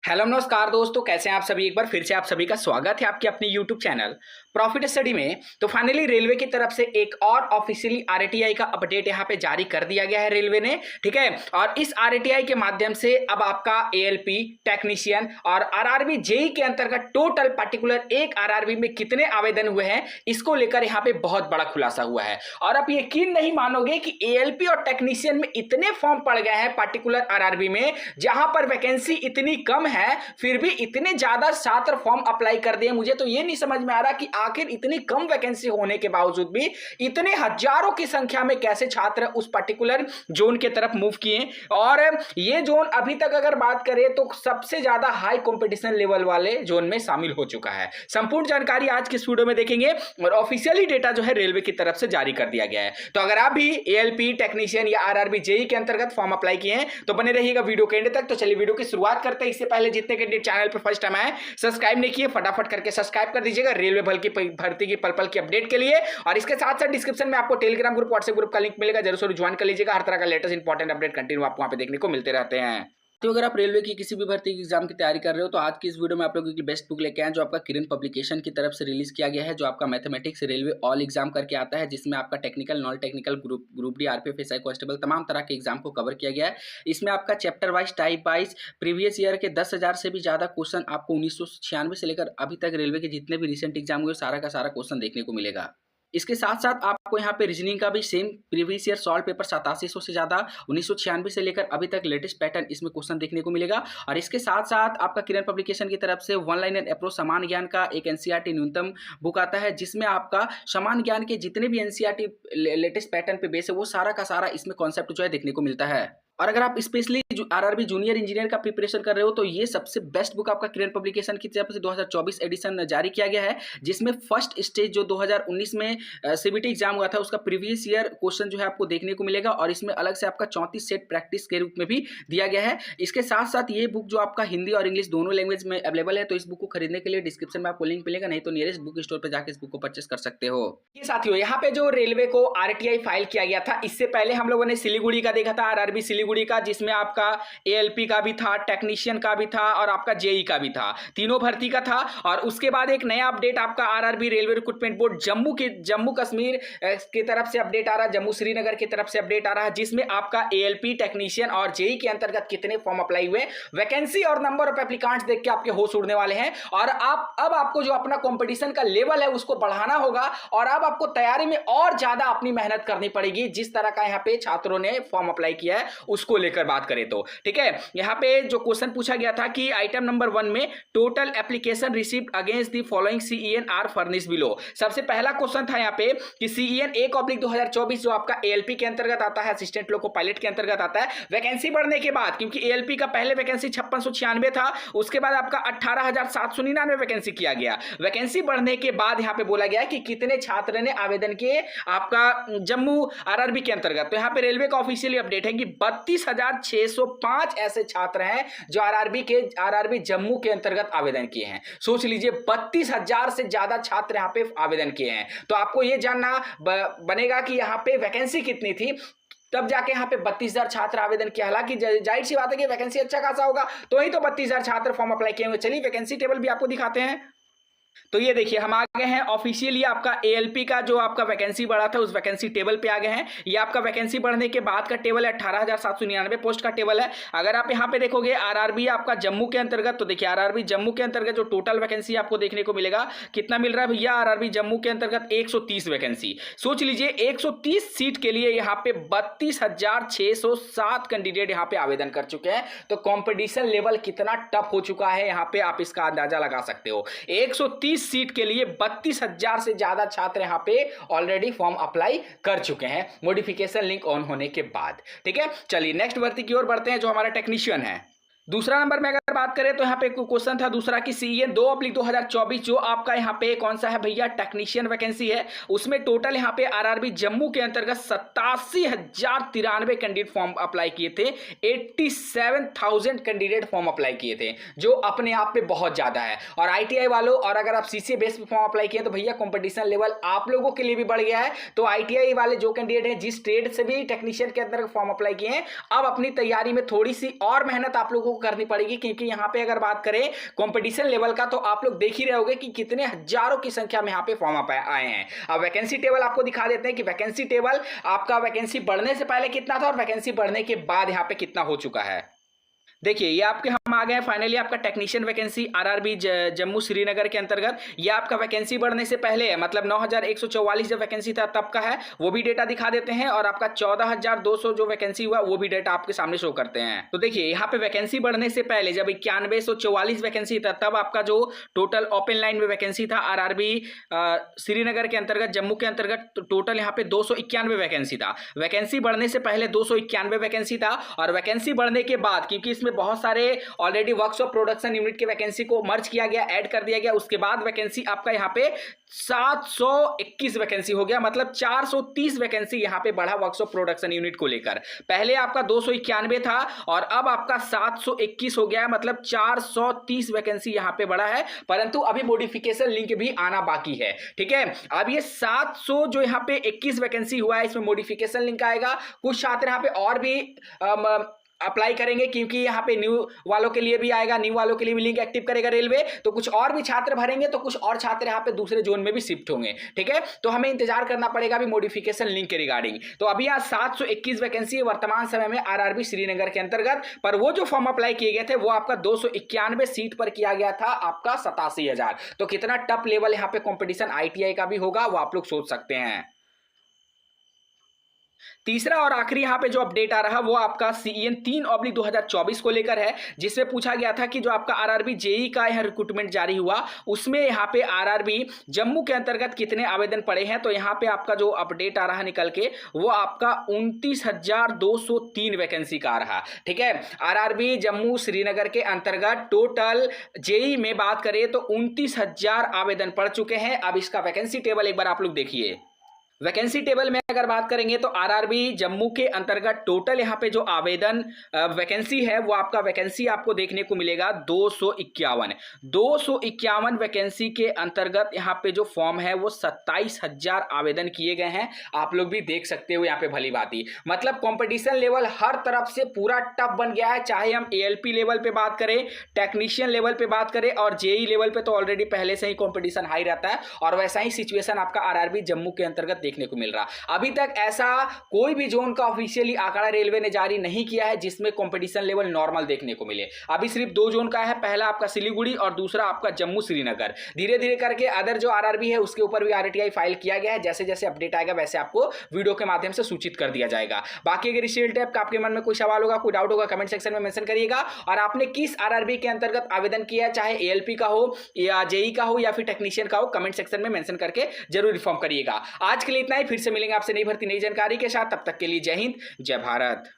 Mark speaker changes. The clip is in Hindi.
Speaker 1: हेलो नमस्कार दोस्तों, कैसे हैं आप सभी। एक बार फिर से आप सभी का स्वागत है आपके अपने यूट्यूब चैनल प्रॉफिट स्टडी में। तो फाइनली रेलवे की तरफ से एक और ऑफिशियली आरटीआई का अपडेट यहाँ पे जारी कर दिया गया है रेलवे ने, ठीक है। और इस आरटीआई के माध्यम से अब आपका एएलपी टेक्नीशियन और आरआरबी जेई के अंतर्गत टोटल पर्टिकुलर एक आरआरबी में कितने आवेदन हुए हैं, इसको लेकर यहाँ पे बहुत बड़ा खुलासा हुआ है। और आप यकीन नहीं मानोगे कि एएलपी और टेक्नीशियन में इतने फॉर्म पड़ गए हैं पर्टिकुलर आरआरबी में, जहां पर वैकेंसी इतनी कम है फिर भी इतने ज्यादा छात्र फॉर्म अप्लाई कर दिए। मुझे तो ये नहीं समझ में आ रहा कि आखिर इतनी कम वैकेंसी होने के बावजूद भी इतने हजारों की संख्या में कैसे छात्र उस पर्टिकुलर जोन के तरफ मूव किए। और ये जोन अभी तक अगर बात करें तो सबसे ज्यादा हाई कंपटीशन लेवल वाले जोन में शामिल हो चुका है। संपूर्ण जानकारी आज के इस वीडियो में देखेंगे और ऑफिशियली डेटा जो है रेलवे की तरफ से जारी कर दिया गया है। तो अगर आप भी एएलपी टेक्नीशियन या आरआरबी जेई के अंतर्गत फॉर्म अप्लाई किए हैं तो बने रहिएगा वीडियो के एंड तक। तो चलिए वीडियो की शुरुआत करते हैं। इससे पहले जितने कैंडिडेट चैनल पर फर्स्ट टाइम आए, सब्सक्राइब नहीं किए, फटाफट करके सब्सक्राइब कर दीजिएगा रेलवे भर्ती की पल पल की अपडेट के लिए। और इसके साथ साथ डिस्क्रिप्शन में आपको टेलीग्राम ग्रुप, व्हाट्सएप ग्रुप का लिंक मिलेगा, जरूर ज्वाइन कर लीजिएगा। हर तरह का लेटेस्ट इंपॉर्टेंट अपडेट कंटिन्यू आपको वहां पे देखने को मिलते रहते हैं। तो अगर आप रेलवे की किसी भी भर्ती एग्जाम की तैयारी कर रहे हो तो आज की इस वीडियो में आप लोगों की बेस्ट बुक लेके आए, जो आपका किरण पब्लिकेशन की तरफ से रिलीज किया गया है, जो आपका मैथमेटिक्स रेलवे ऑल एग्जाम करके आता है, जिसमें आपका technical, non technical, group D, RPF, SI constable तमाम तरह के एग्जाम को कवर किया गया है। इसमें आपका chapter wise, type wise previous year के 10,000 से भी ज्यादा क्वेश्चन आपको 1996 से लेकर अभी तक रेलवे के जितने भी रिसेंट एग्जाम हुए सारा का सारा क्वेश्चन देखने को मिलेगा। इसके साथ साथ आपको यहाँ पे रीजनिंग का भी same previous year solve paper 8700 से ज़्यादा 1996 से लेकर अभी तक लेटेस्ट पैटर्न इसमें क्वेश्चन देखने को मिलेगा। और इसके साथ साथ आपका किरण पब्लिकेशन की तरफ से वन लाइनर अप्रोच समान ज्ञान का एक एनसीईआरटी न्यूनतम बुक आता है, जिसमें आपका समान ज्ञान के जितने भी एनसीईआरटी लेटेस्ट पैटर्न पे बेस है वो सारा का सारा इसमें कॉन्सेप्ट जो है देखने को मिलता है। और अगर आप स्पेशली आरआरबी जूनियर इंजीनियर का प्रिपरेशन कर रहे हो तो ये सबसे बेस्ट बुक आपका किरण पब्लिकेशन की तरफ से 2024 एडिशन जारी किया गया है, जिसमें फर्स्ट स्टेज जो 2019 में सीबीटी एग्जाम हुआ था उसका प्रीवियस ईयर क्वेश्चन जो है आपको देखने को मिलेगा। और इसमें अलग से आपका 34 सेट प्रैक्टिस के रूप में भी दिया गया है। इसके साथ साथ ये बुक जो आपका हिंदी और इंग्लिश दोनों लैंग्वेज में अवेलेबल है, तो इस बुक को खरीदने के लिए डिस्क्रिप्शन में आपको लिंक मिलेगा, नहीं तो नियरेस्ट बुक स्टोर पर जाकर इस बुक को परचेस कर सकते हो। ये साथियों, यहाँ पे जो रेलवे को आरटीआई फाइल किया गया था, इससे पहले हम लोगों ने सिलीगुड़ी का देखा था, आरआरबी सिलीगुड़ी का, जिसमें आपका एएलपी का भी था, टेक्नीशियन का भी था और आपका जेई का भी था, तीनों भर्ती का था। और उसके बाद एक नया अपडेट आपका RRB railway recruitment board Jammu Kashmir की तरफ से अपडेट आ रहा है, जम्मू श्रीनगर की तरफ से अपडेट आ रहा है, जिसमें आपका एएलपी टेक्नीशियन और जेई के अंतर्गत कितने फॉर्म अप्लाई हुए, वैकेंसी और नंबर ऑफ एप्लीकेंट्स देख के आपके होश उड़ने वाले हैं। और अब आपको जो अपना कंपटीशन का लेवल है उसको बढ़ाना होगा और अब आपको तैयारी में और ज्यादा अपनी मेहनत करनी पड़ेगी। जिस तरह का यहाँ पे छात्रों ने फॉर्म अप्लाई किया है उसको लेकर बात करें तो ठीक है। यहां पे जो क्वेश्चन पूछा गया था कि आइटम नंबर 1 में total application received against the following CEN are furnished below. सबसे पहला क्वेश्चन था यहां पे कि सीईएन 1/2024 जो आपका एएलपी के अंतर्गत आता है, असिस्टेंट लोको पायलट के अंतर्गत आता है, वैकेंसी बढ़ने के बाद, क्योंकि एएलपी का पहले वैकेंसी 5696 था, उसके बाद आपका 18,799 वैकेंसी किया गया। वैकेंसी बढ़ने के बाद यहां पे बोला गया कि कितने छात्र ने आवेदन किए आपका जम्मू आरआरबी के अंतर्गत। तो यहां पे रेलवे का ऑफिशियली अपडेट है कि 32,605 ऐसे छात्र हैं जो आरआरबी जम्मू के अंतर्गत आवेदन किए हैं। सोच लीजिए 32,000 से ज्यादा छात्र यहां पे आवेदन किए हैं। तो आपको यह जानना बनेगा कि यहां पे वैकेंसी कितनी थी, तब जाके यहाँ पे 32,000 छात्र आवेदन किया। हालांकि जाहिर सी बात है कि वैकेंसी अच्छा खासा होगा तो ही तो 32,000 छात्र फॉर्म अप्लाई किए होंगे। चलिए वैकेंसी टेबल भी आपको दिखाते हैं। तो ये देखिए हम आ गए हैं ऑफिशियली आपका एएलपी का जो आपका वैकेंसी बढ़ा था उस वैकेंसी टेबल पे आ गए हैं। ये आपका वैकेंसी बढ़ने के बाद का टेबल है, 18,799 पोस्ट का टेबल है। अगर आप यहाँ पे देखोगे आरआरबी आपका जम्मू के अंतर्गत, तो देखिए आरआरबी जम्मू के अंतर्गत जो टोटल वैकेंसी आपको देखने को मिलेगा कितना मिल रहा है भैया, आरआरबी जम्मू के अंतर्गत 130 वैकेंसी। सोच लीजिए 130 सीट के लिए यहाँ पे 32,607 कैंडिडेट यहाँ पे आवेदन कर चुके हैं। तो कॉम्पिटिशन लेवल कितना टफ हो चुका है यहाँ पे आप इसका अंदाजा लगा सकते हो। 130 सीट के लिए 32,000 से ज्यादा छात्र यहां पे ऑलरेडी फॉर्म अप्लाई कर चुके हैं मॉडिफिकेशन लिंक ऑन होने के बाद। ठीक है, चलिए नेक्स्ट भर्ती की ओर बढ़ते हैं जो हमारा टेक्नीशियन है। दूसरा नंबर में अगर बात करें तो यहाँ पे क्वेश्चन था दूसरा कि सीईएन 2/2024 जो आपका यहाँ पे कौन सा है भैया, टेक्नीशियन वैकेंसी है। उसमें टोटल यहाँ पे आरआरबी जम्मू के अंतर्गत 87,093 कैंडिडेट फॉर्म अप्लाई किए थे। 87,000 कैंडिडेट फॉर्म अप्लाई किए थे, जो अपने आप पे बहुत ज्यादा है। और आईटीआई वालों, और अगर आप सीसीए बेस पे फॉर्म अप्लाई किए तो भैया कंपटीशन लेवल आप लोगों के लिए भी बढ़ गया है। तो आईटीआई वाले जो कैंडिडेट हैं जिस ट्रेड से भी टेक्नीशियन के अंदर फॉर्म अप्लाई किए हैं, अब अपनी तैयारी में थोड़ी सी और मेहनत आप लोगों को करनी पड़ेगी, क्योंकि यहाँ पे अगर बात करें कंपटीशन लेवल का तो आप लोग देख ही रहे होंगे कि कितने हजारों की संख्या में यहाँ पे फॉर्म अप आए हैं। अब वैकेंसी टेबल आपको दिखा देते हैं कि वैकेंसी टेबल आपका वैकेंसी बढ़ने से पहले कितना था और वैकेंसी बढ़ने के बाद यहाँ पे कितना हो चुका है। देखिए ये आपके हम आ गए हैं फाइनली आपका technician vacancy RRB Jammu Srinagar के अंतर्गत। ये आपका वैकेंसी बढ़ने से पहले है, मतलब 9144 जब वैकेंसी था तब का है, वो भी डेटा दिखा देते हैं। और आपका 14200 जो वैकेंसी हुआ वो भी डेटा आपके सामने शो करते हैं। तो देखिए यहाँ पे वैकेंसी बढ़ने से पहले जब 9144 वैकेंसी था तब आपका जो टोटल ओपन लाइन में वैकेंसी था आरआरबी श्रीनगर के अंतर्गत जम्मू के अंतर्गत, तो टोटल यहाँ पे 291 वैकेंसी था। वैकेंसी बढ़ने से पहले 291 वैकेंसी था, और वैकेंसी बढ़ने के बाद क्योंकि इसमें बहुत सारे ऑलरेडी वर्कशॉप प्रोडक्शन यूनिट की वैकेंसी को मर्ज किया गया, ऐड कर दिया गया, उसके बाद वैकेंसी आपका यहाँ पे 721 वैकेंसी हो गया, मतलब 430 वैकेंसी यहाँ पे बढ़ा वर्कशॉप प्रोडक्शन यूनिट को लेकर। पहले आपका 291 था और अब आपका 721 हो गया, मतलब 430 वैकेंसी यहाँ पे बढ़ा है। परंतु अभी मॉडिफिकेशन लिंक भी आना बाकी है, ठीक है। अब ये 700 जो यहाँ पे 21 वैकेंसी हुआ है इसमें मॉडिफिकेशन लिंक आएगा। कुछ छात्र यहाँ पे और भी अप्लाई करेंगे, क्योंकि यहाँ पे न्यू वालों के लिए भी आएगा, न्यू वालों के लिए भी लिंक एक्टिव करेगा रेलवे, तो कुछ और भी छात्र भरेंगे, तो कुछ और छात्र यहाँ पे दूसरे जोन में भी शिफ्ट होंगे, ठीक है। तो हमें इंतजार करना पड़ेगा अभी मॉडिफिकेशन लिंक के रिगार्डिंग। तो अभी यहाँ 721 वैकेंसी है वर्तमान समय में आरआरबी श्रीनगर के अंतर्गत, पर वो जो फॉर्म अप्लाई किए गए थे वो आपका 291 सीट पर किया गया था, आपका 87,000। तो कितना टफ लेवल यहाँ पे कॉम्पिटिशन आईटीआई का भी होगा वो आप लोग सोच सकते हैं। तीसरा और आखिरी यहां पे जो अपडेट आ रहा वो आपका CEN 3/2024 को लेकर है, जिसमें पूछा गया था कि जो आपका आरआरबी जेई का यह रिक्रूटमेंट जारी हुआ उसमें यहां पे आरआरबी जम्मू के अंतर्गत कितने आवेदन पड़े हैं। तो यहां पे आपका जो अपडेट आ रहा निकल के वो आपका 29,203 वैकेंसी का आ रहा, ठीक है। आरआरबी जम्मू श्रीनगर के अंतर्गत टोटल जेई में बात करें तो 29,000 आवेदन पड़ चुके हैं। अब इसका वैकेंसी टेबल एक बार आप लोग देखिए। वैकेंसी टेबल में अगर बात करेंगे तो आरआरबी जम्मू के अंतर्गत टोटल यहाँ पे जो आवेदन वैकेंसी है वो आपका वैकेंसी आपको देखने को मिलेगा 251 वैकेंसी के अंतर्गत यहाँ पे जो फॉर्म है वो 27,000 आवेदन किए गए हैं। आप लोग भी देख सकते हो यहाँ पे भली भांति, मतलब कंपटीशन लेवल हर तरफ से पूरा टफ बन गया है। चाहे हम ALP लेवल पे बात करें, टेक्नीशियन लेवल पे बात करें और जेई लेवल पे तो ऑलरेडी पहले से ही कंपटीशन हाई रहता है, और वैसा ही सिचुएशन आपका आरआरबी जम्मू के अंतर्गत देखने को मिल रहा। अभी तक ऐसा कोई भी जोन का ऑफिशियली आंकड़ा रेलवे ने जारी नहीं किया है जिसमें कंपटीशन लेवल नॉर्मल देखने को मिले। अभी सिर्फ 2 जोन का है, पहला आपका सिलीगुड़ी और दूसरा आपका जम्मू श्रीनगर। धीरे धीरे करके अदर जो आरआरबी है उसके ऊपर भी आरटीआई फाइल किया गया है। जैसे जैसे अपडेट आएगा वैसे आपको वीडियो के माध्यम से सूचित कर दिया जाएगा। बाकी अगर इस टाइप का आपके मन में कोई सवाल होगा, कोई डाउट होगा, कमेंट सेक्शन में मेंशन करिएगा। और आपने किस आरआरबी के अंतर्गत आवेदन किया, चाहे ALP का हो या जेई का हो या फिर टेक्नीशियन का हो, कमेंट सेक्शन में मेंशन करके जरूर इन्फॉर्म करिएगा। आज के लिए इतना ही, फिर से मिलेंगे आपसे नई भर्ती नई जानकारी के साथ। तब तक के लिए जय हिंद, जय भारत।